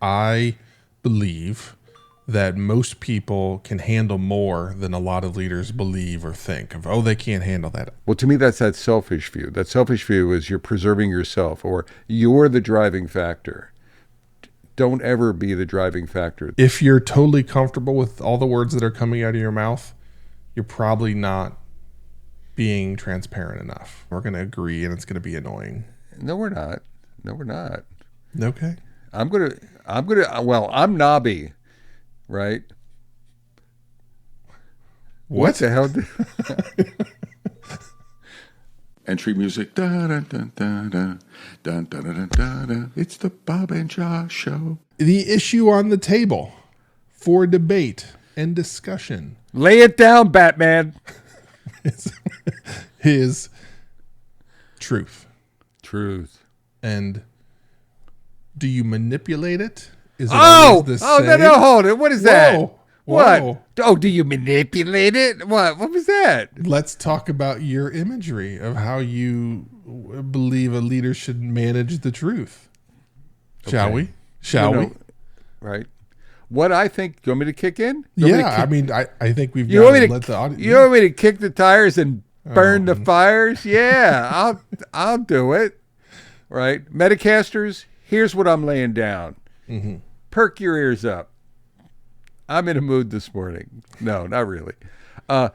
I believe that most people can handle more than a lot of leaders believe or think of. Oh, they can't handle that. Well, to me, that's that selfish view. That selfish view is you're preserving yourself, or you're the driving factor. Don't ever be the driving factor. If you're totally comfortable with all the words that are coming out of your mouth, you're probably not being transparent enough. We're going to agree, and it's going to be annoying. No, we're not. No, we're not. Okay. Well, I'm knobby, right? What the hell? Entry music. Da, da, da, da, da, da, da, da, da, da. It's the Bob and Josh Show. The issue on the table for debate and discussion Lay it down, Batman. is truth. Truth. And do you manipulate it? Is it Oh, always the no, same? no, hold it. What is that? Whoa. What? Whoa. Oh, do you manipulate it? What was that? Let's talk about your imagery of how you believe a leader should manage the truth. Shall Okay. we? Shall we? Right. What I think, you want me to kick in? Yeah, I think we've You got want me to to, let the audience. you want me to kick the tires and burn the fires? Yeah, I'll do it. Right. Metacasters, here's what I'm laying down. Mm-hmm. Perk your ears up. I'm in a mood this morning. No, not really.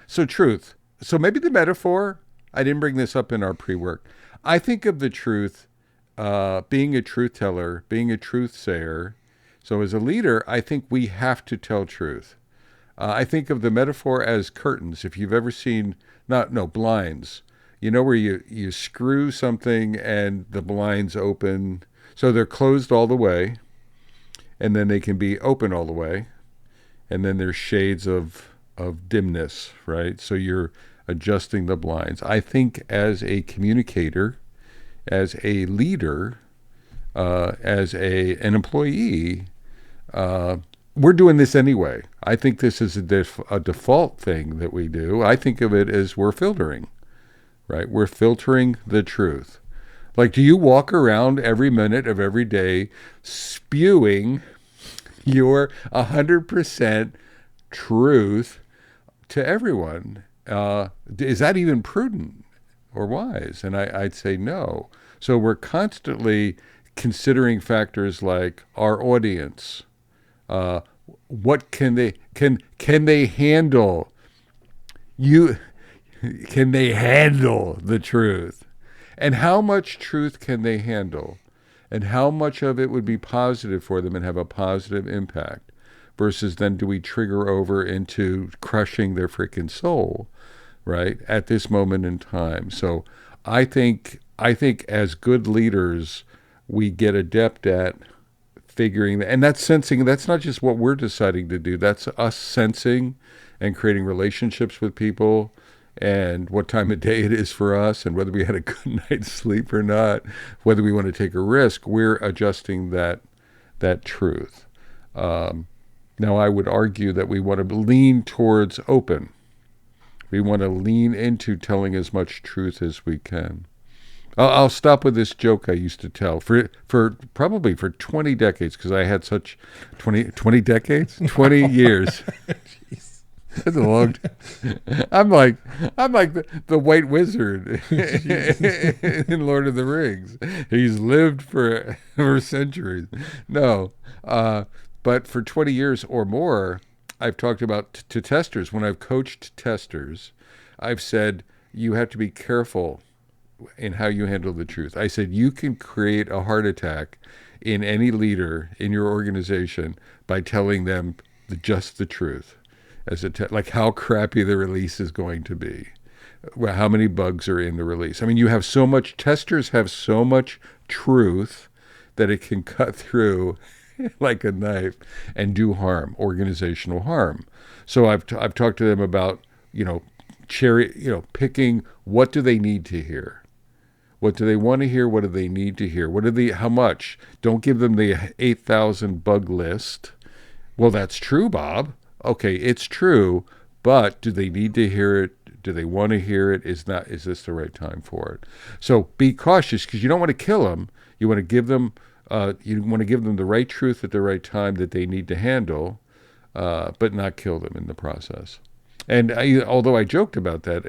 So truth. So maybe the metaphor, I didn't bring this up in our pre-work. I think of the truth, being a truth teller, being a truth sayer. So as a leader, I think we have to tell truth. I think of the metaphor as curtains. If you've ever seen, blinds. You know where you screw something and the blinds open. So they're closed all the way, and then they can be open all the way. And then there's shades of dimness, right? So you're adjusting the blinds. I think as a communicator, as a leader, as an employee, we're doing this anyway. I think this is a default thing that we do. I think of it as we're filtering, right? We're filtering the truth. Like, do you walk around every minute of every day spewing your 100% truth to everyone? Is that even prudent or wise? And I'd say no. So we're constantly considering factors like our audience. What can they handle? Can they handle the truth? And how much truth can they handle? And how much of it would be positive for them and have a positive impact, versus then do we trigger over into crushing their freaking soul, right, at this moment in time? So I think as good leaders, we get adept at figuring that, and that's sensing. That's not just what we're deciding to do. That's us sensing and creating relationships with people, and what time of day it is for us, and whether we had a good night's sleep or not, whether we want to take a risk. We're adjusting that truth. Now, I would argue that we want to lean towards open. We want to lean into telling as much truth as we can. I'll stop with this joke I used to tell for probably 20 decades, because I had such 20 decades, 20 years. That's a long time. I'm like the White Wizard in Lord of the Rings. He's lived for centuries. No, but for 20 years or more, I've talked about to testers. When I've coached testers, I've said you have to be careful in how you handle the truth. I said you can create a heart attack in any leader in your organization by telling them just the truth. Like how crappy the release is going to be, how many bugs are in the release. I mean, you have so much, testers have so much truth that it can cut through like a knife and do harm, organizational harm. So I've talked to them about, picking what do they need to hear. What do they want to hear? What do they need to hear? How much? Don't give them the 8,000 bug list. Well, that's true, Bob. Okay, it's true, but do they need to hear it? Do they want to hear it? Is this the right time for it? So be cautious, because you don't want to kill them. You want to give them You want to give them the right truth at the right time that they need to handle, but not kill them in the process. And although I joked about that,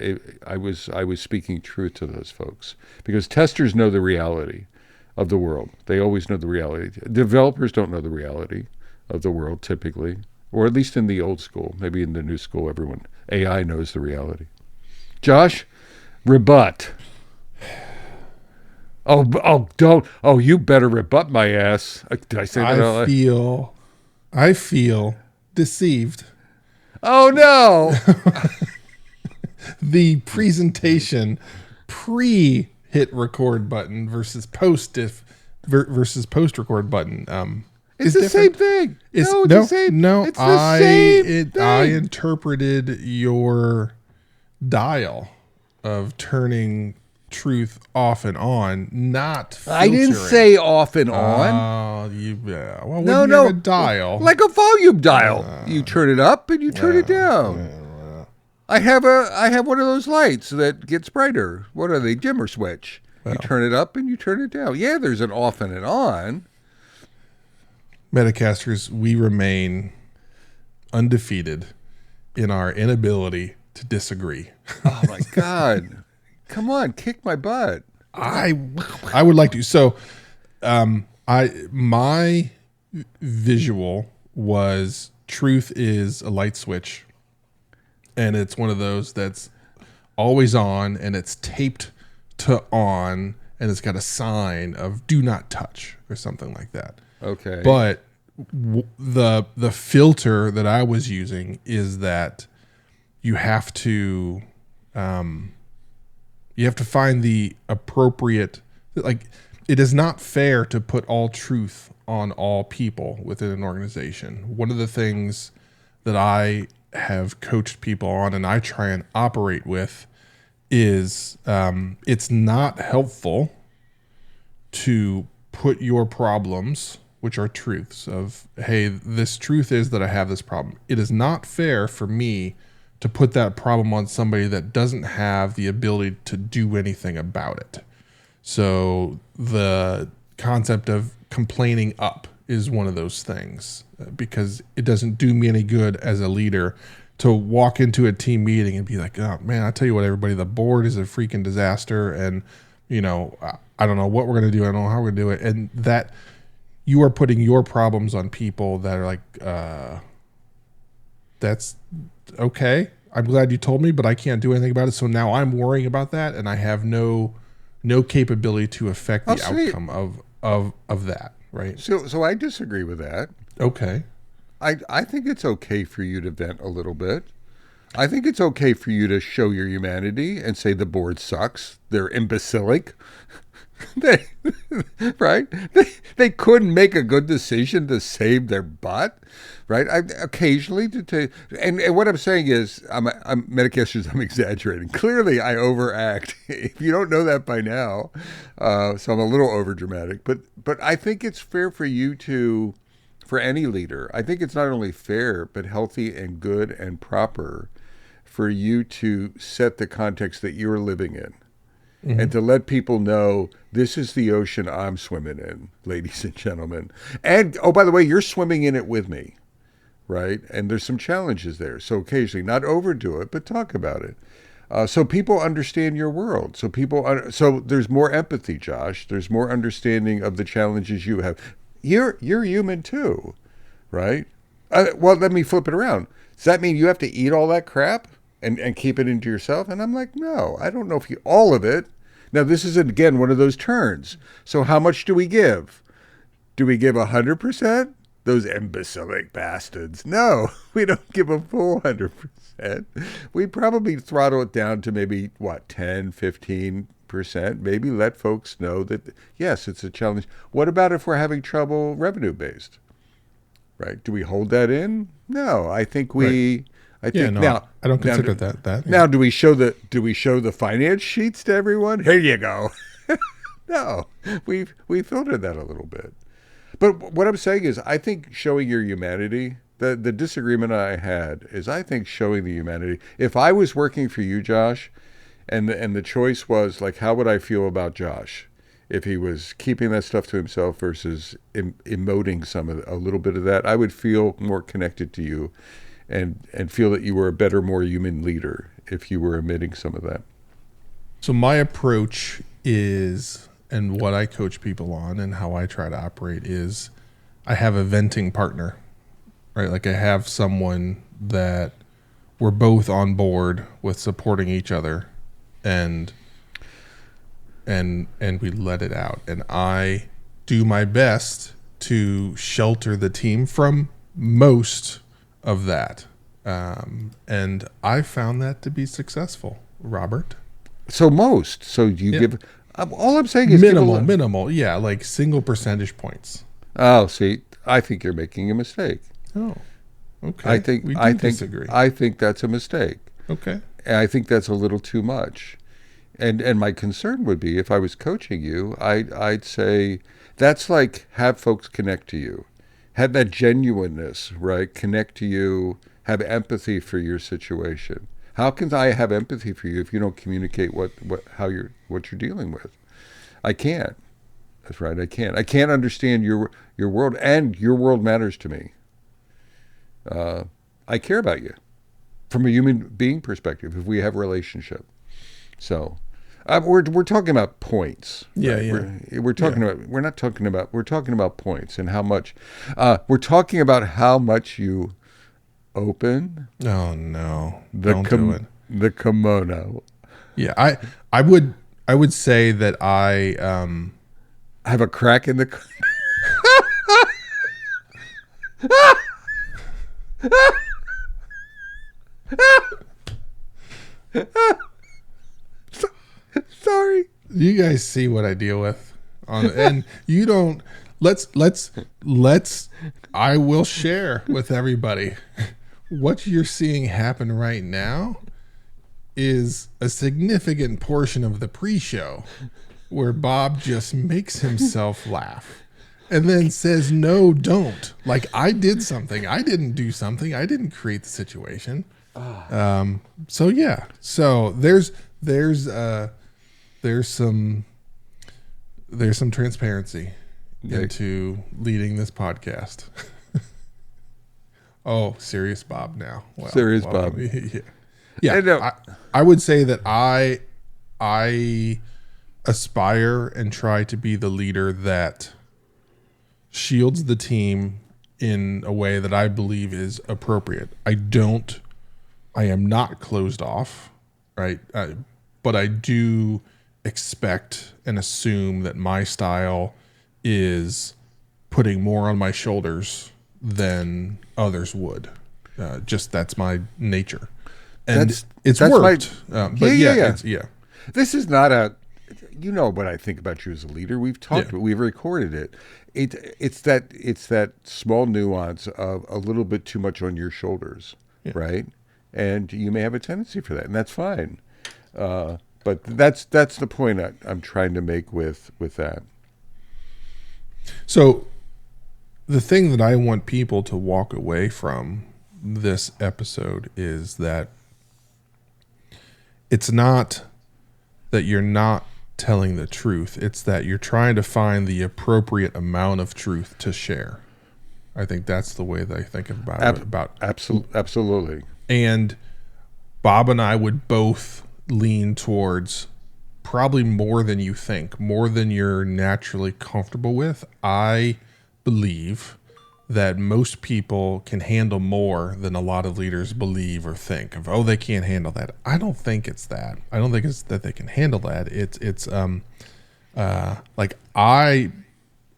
I was speaking truth to those folks, because testers know the reality of the world. They always know the reality. Developers don't know the reality of the world typically, or at least in the old school. Maybe in the new school, AI knows the reality. Josh, rebut. You better rebut my ass. Did I say that? I feel deceived. Oh no. The presentation pre-hit record button versus post record button It's is the same different. thing. It's the same. no. It's the same thing. I interpreted your dial of turning truth off and on, not filtering. I didn't say off and on. Well, No, when you have a dial, like a volume dial. You turn it up and you turn it down. I have one of those lights that gets brighter. What are they? Dimmer switch. You turn it up and you turn it down. Yeah, there's an off and an on. Metacasters, we remain undefeated in our inability to disagree. Oh my God. Come on, kick my butt. I would like to. So, my visual was truth is a light switch, and it's one of those that's always on, and it's taped to on, and it's got a sign of "do not touch" or something like that. Okay. But the filter that I was using is that you have to find the appropriate, like, it is not fair to put all truth on all people within an organization. One of the things that I have coached people on and I try and operate with is it's not helpful to put your problems, which are truths of, hey, this truth is that I have this problem. It is not fair for me to put that problem on somebody that doesn't have the ability to do anything about it. So the concept of complaining up is one of those things, because it doesn't do me any good as a leader to walk into a team meeting and be like, oh man, I tell you what, everybody, the board is a freaking disaster. And, I don't know what we're going to do. I don't know how we're going to do it. And that you are putting your problems on people that are like, that's okay. I'm glad you told me, but I can't do anything about it. So now I'm worrying about that, and I have no capability to affect the outcome of that. Right. So I disagree with that. Okay. I think it's okay for you to vent a little bit. I think it's okay for you to show your humanity and say the board sucks. They're imbecilic. Right? They couldn't make a good decision to save their butt, right? Occasionally and what I'm saying is, I'm Metacasters, I'm exaggerating. Clearly, I overact. If you don't know that by now, so I'm a little overdramatic. But I think it's fair for you to, for any leader, I think it's not only fair but healthy and good and proper for you to set the context that you're living in. Mm-hmm. And to let people know, this is the ocean I'm swimming in, ladies and gentlemen. And, oh, by the way, you're swimming in it with me, right? And there's some challenges there. So occasionally, not overdo it, but talk about it. So people understand your world. So there's more empathy, Josh. There's more understanding of the challenges you have. You're human too, right? Well, let me flip it around. Does that mean you have to eat all that crap and keep it into yourself? And I'm like, no, I don't know if all of it. Now, this is, again, one of those turns. So how much do we give? Do we give 100%? Those imbecilic bastards. No, we don't give a full 100%. We probably throttle it down to maybe, 10, 15%. Maybe let folks know that, yes, it's a challenge. What about if we're having trouble revenue-based? Right? Do we hold that in? No, I think we... Right. I don't consider that. Yeah. Now, do we show the finance sheets to everyone? Here you go. No, we filtered that a little bit. But what I'm saying is, I think showing your humanity. The disagreement I had is, I think showing the humanity. If I was working for you, Josh, and the choice was like, how would I feel about Josh? if he was keeping that stuff to himself versus emoting a little bit of that, I would feel more connected to you and feel that you were a better, more human leader if you were emitting some of that. So my approach is, and what I coach people on and how I try to operate is, I have a venting partner, right? Like I have someone that we're both on board with supporting each other, and we let it out. And I do my best to shelter the team from most of that. And I found that to be successful, Robert. So you give, all I'm saying is minimal. Yeah. Like single percentage points. Oh, see, I think you're making a mistake. Oh, okay. I disagree. I think that's a mistake. Okay. And I think that's a little too much. And my concern would be, if I was coaching you, I'd say that's like, have folks connect to you, have that genuineness, right? Connect to you, have empathy for your situation. How can I have empathy for you if you don't communicate what you're dealing with? I can't. That's right. I can't. I can't understand your world, and your world matters to me. I care about you from a human being perspective. If we have a relationship, so we're talking about points. Yeah, right? yeah. We're talking about. We're not talking about. We're talking about points and how much. We're talking about how much you open. Oh no! Don't do it. The kimono. Yeah, I would say that I have a crack in the. Sorry. You guys see what I deal with and you don't. Let's. I will share with everybody. What you're seeing happen right now is a significant portion of the pre-show where Bob just makes himself laugh and then says, no, don't. Like, I did something. I didn't do something. I didn't create the situation. So yeah. So there's some transparency into leading this podcast. Oh, serious Bob now. Well, serious Bob. Yeah. I would say that I aspire and try to be the leader that shields the team in a way that I believe is appropriate. I am not closed off, right? But I do expect and assume that my style is putting more on my shoulders than others would. Just that's my nature, and it's worked. Yeah. This is not a. You know what I think about you as a leader. We've talked. We've recorded it. It's that small nuance of a little bit too much on your shoulders, right? And you may have a tendency for that, and that's fine. But that's the point I'm trying to make with that. So the thing that I want people to walk away from this episode is that it's not that you're not telling the truth. It's that you're trying to find the appropriate amount of truth to share. I think that's the way that I think about it. Absolutely. And Bob and I would both lean towards probably more than you think, more than you're naturally comfortable with. I believe that most people can handle more than a lot of leaders believe or think of. Oh, they can't handle that. I don't think it's that. I don't think it's that they can handle that. It's like, I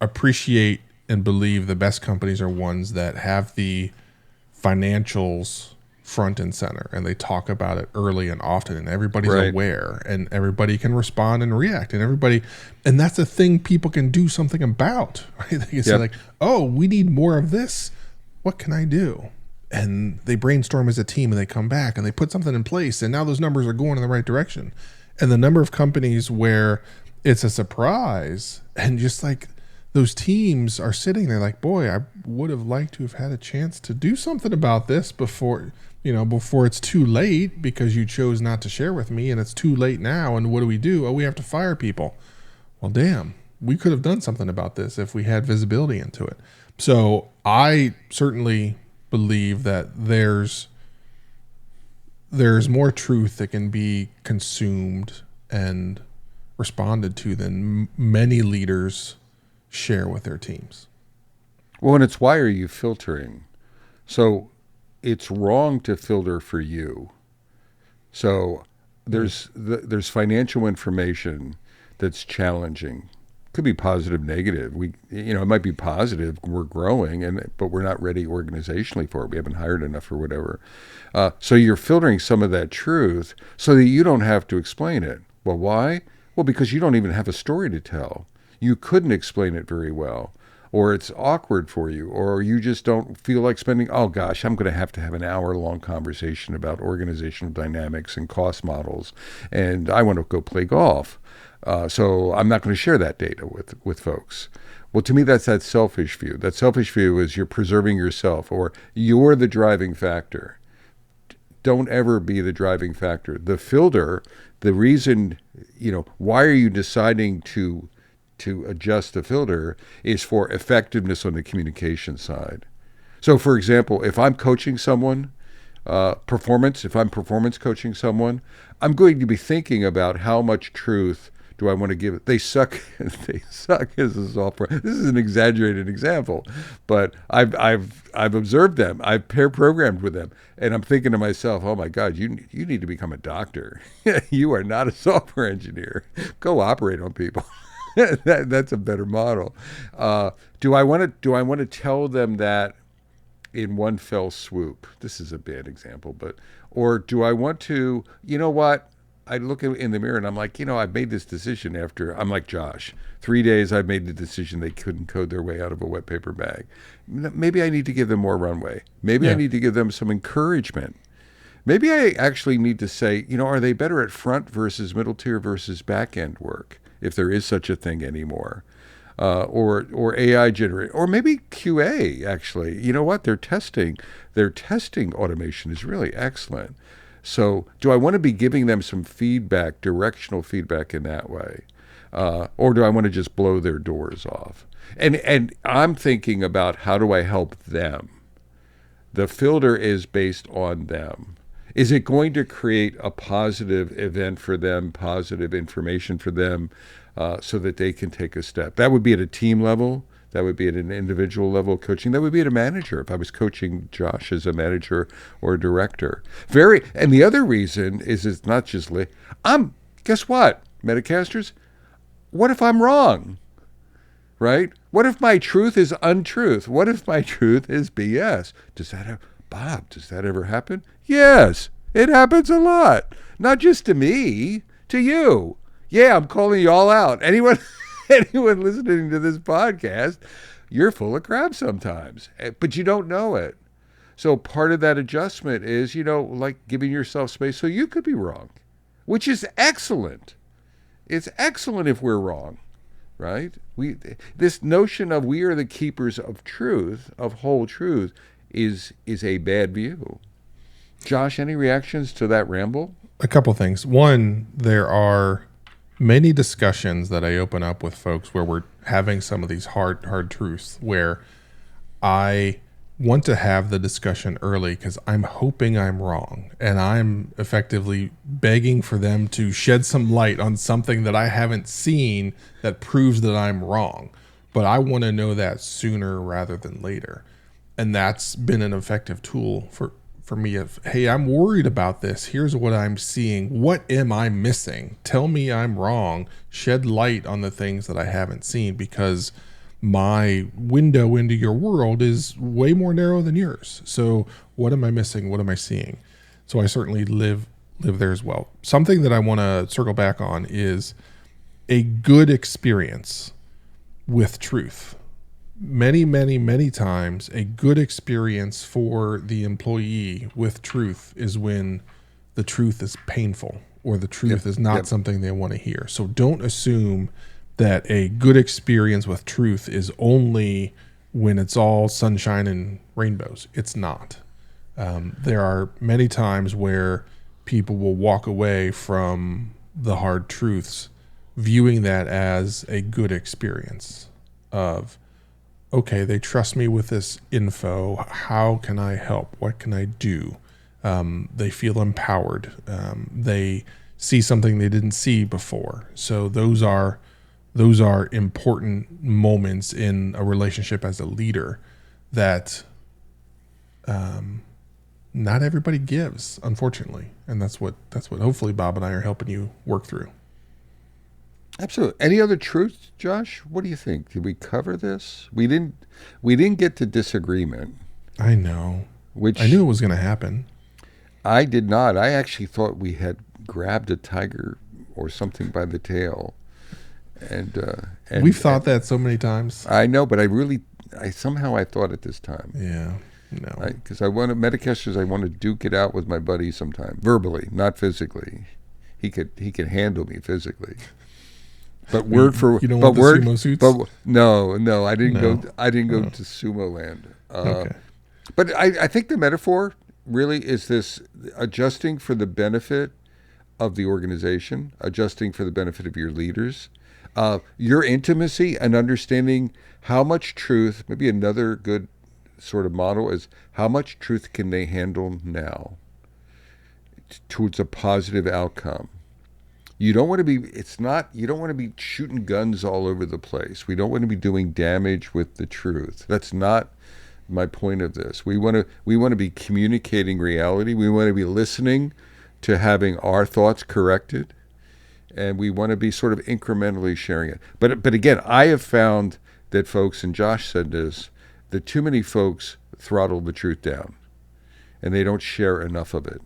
appreciate and believe the best companies are ones that have the financials front and center, and they talk about it early and often, and everybody's aware, and everybody can respond and react, and that's a thing people can do something about, right? They can say like, oh, we need more of this. What can I do? And they brainstorm as a team, and they come back and they put something in place, and now those numbers are going in the right direction. And the number of companies where it's a surprise, and just like those teams are sitting there like, boy, I would have liked to have had a chance to do something about this before it's too late, because you chose not to share with me, and it's too late now. And what do? Oh, we have to fire people. well, damn, we could have done something about this if we had visibility into it. So I certainly believe that there's more truth that can be consumed and responded to than many leaders share with their teams. Well, and it's why are you filtering? So it's wrong to filter for you. So there's financial information that's challenging. Could be positive, negative. It might be positive. We're growing, but we're not ready organizationally for it. We haven't hired enough or whatever. So you're filtering some of that truth so that you don't have to explain it. Well, why? Well, because you don't even have a story to tell. You couldn't explain it very well, or it's awkward for you, or you just don't feel like spending, oh gosh, I'm going to have an hour-long conversation about organizational dynamics and cost models, and I want to go play golf. So I'm not going to share that data with folks. Well, to me, that's that selfish view. That selfish view is you're preserving yourself, or you're the driving factor. Don't ever be the driving factor. The filter, the reason, why are you deciding to adjust the filter is for effectiveness on the communication side. So, for example, if I'm coaching someone, if I'm performance coaching someone, I'm going to be thinking about how much truth do I want to give it. They suck. They suck as a software. This is an exaggerated example, but I've observed them. I've pair programmed with them, and I'm thinking to myself, "Oh my God, you need to become a doctor. You are not a software engineer. Go operate on people." That's a better model. Do I want to tell them that in one fell swoop? This is a bad example, or do I want to? You know what? I look in the mirror and I'm like, I've made this decision after, I'm like Josh, 3 days I've made the decision they couldn't code their way out of a wet paper bag. Maybe I need to give them more runway. Maybe I need to give them some encouragement. Maybe I actually need to say, are they better at front versus middle tier versus back end work, if there is such a thing anymore? Or AI generate, or maybe QA actually. You know what? Their testing automation is really excellent. So do I want to be giving them some feedback, directional feedback in that way? Or do I want to just blow their doors off? And I'm thinking about how do I help them? The filter is based on them. Is it going to create a positive event for them, positive information for them, so that they can take a step? That would be at a team level. That would be at an individual level of coaching. That would be at a manager if I was coaching Josh as a manager or a director. And the other reason is it's not just guess what, Metacasters? What if I'm wrong? Right? What if my truth is untruth? What if my truth is BS? Bob, does that ever happen? Yes, it happens a lot. Not just to me, to you. Yeah, I'm calling you all out. Anyone listening to this podcast, you're full of crap sometimes, but you don't know it. So part of that adjustment is, like giving yourself space so you could be wrong, which is excellent. It's excellent if we're wrong, right? This notion of we are the keepers of truth, of whole truth, is a bad view. Josh, any reactions to that ramble? A couple things. One, there are many discussions that I open up with folks where we're having some of these hard truths where I want to have the discussion early because I'm hoping I'm wrong, and I'm effectively begging for them to shed some light on something that I haven't seen that proves that I'm wrong. But I want to know that sooner rather than later. And that's been an effective tool for me of, hey, I'm worried about this. Here's what I'm seeing. What am I missing? Tell me I'm wrong. Shed light on the things that I haven't seen, because my window into your world is way more narrow than yours. So what am I missing? What am I seeing? So I certainly live there as well. Something that I want to circle back on is a good experience with truth. Many, many, many times, a good experience for the employee with truth is when the truth is painful or the truth is not something they want to hear. So don't assume that a good experience with truth is only when it's all sunshine and rainbows. It's not. There are many times where people will walk away from the hard truths viewing that as a good experience of, okay, they trust me with this info. How can I help? What can I do? They feel empowered. They see something they didn't see before. So those are important moments in a relationship as a leader that not everybody gives, unfortunately. And that's what hopefully Bob and I are helping you work through. Absolutely. Any other truths, Josh? What do you think? Did we cover this? We didn't get to disagreement. I know. Which I knew it was going to happen. I did not. I actually thought we had grabbed a tiger or something by the tail. And We've thought that so many times. I know, but I somehow thought it this time. Yeah. No. Because I want to, Metacasters, I want to duke it out with my buddy sometime. Verbally, not physically. He could handle me physically. But word for you don't but want the word sumo suits? but no, I didn't No. go to sumo land. Okay. But I think the metaphor really is this adjusting for the benefit of the organization, adjusting for the benefit of your leaders, your intimacy and understanding how much truth, maybe another good sort of model is how much truth can they handle now towards a positive outcome. You don't want to be shooting guns all over the place. We don't want to be doing damage with the truth. That's not my point of this. We want to be communicating reality. We want to be listening to having our thoughts corrected, and we want to be sort of incrementally sharing it. But again, I have found that folks, and Josh said this, that too many folks throttle the truth down, and they don't share enough of it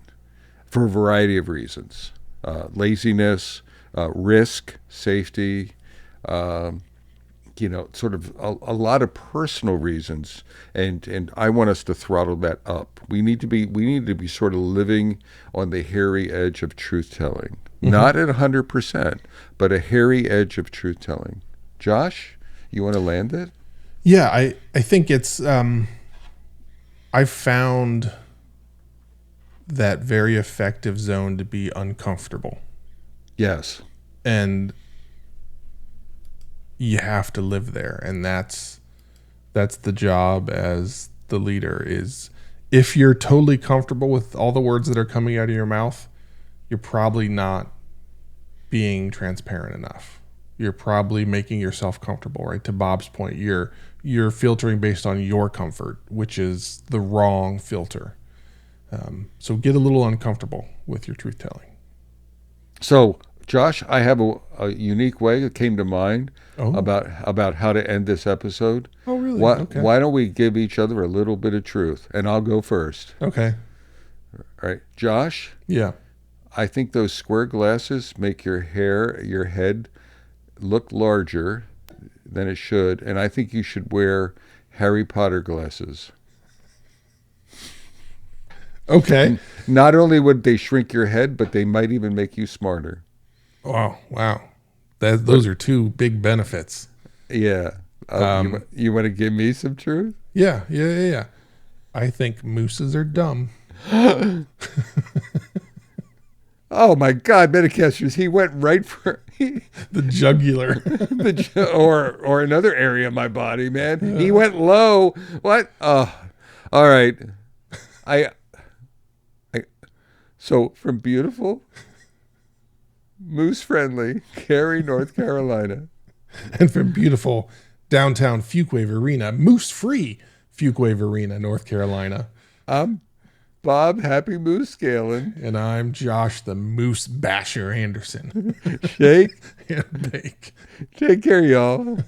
for a variety of reasons. Laziness, risk, safety, sort of a lot of personal reasons, and I want us to throttle that up. We need to be sort of living on the hairy edge of truth telling, not at 100%, but a hairy edge of truth telling. Josh, you want to land it? Yeah, I think it's I've found that very effective zone to be uncomfortable. Yes. And you have to live there, and that's the job as the leader. Is if you're totally comfortable with all the words that are coming out of your mouth, you're probably not being transparent enough. You're probably making yourself comfortable, right? To Bob's point, you're filtering based on your comfort, which is the wrong filter. So get a little uncomfortable with your truth telling. So, Josh, I have a unique way that came to mind Oh. about how to end this episode. Oh, really? Why, Okay. why don't we give each other a little bit of truth? And I'll go first. Okay. All right. Josh, Yeah. I think those square glasses make your head look larger than it should. And I think you should wear Harry Potter glasses. Okay. Not only would they shrink your head, but they might even make you smarter. Wow. Those are two big benefits. Yeah. You want to give me some truth? Yeah. I think mooses are dumb. Oh my God, Metacasters, he went right for The jugular. or another area of my body, man. He went low. What? Oh, all right. So from beautiful, moose friendly Cary, North Carolina. And from beautiful downtown Fuquay Arena, moose free Fuquay Arena, North Carolina. I'm Bob Happy Moose Galen. And I'm Josh the Moose Basher Anderson. Shake. And bake. Take care, y'all.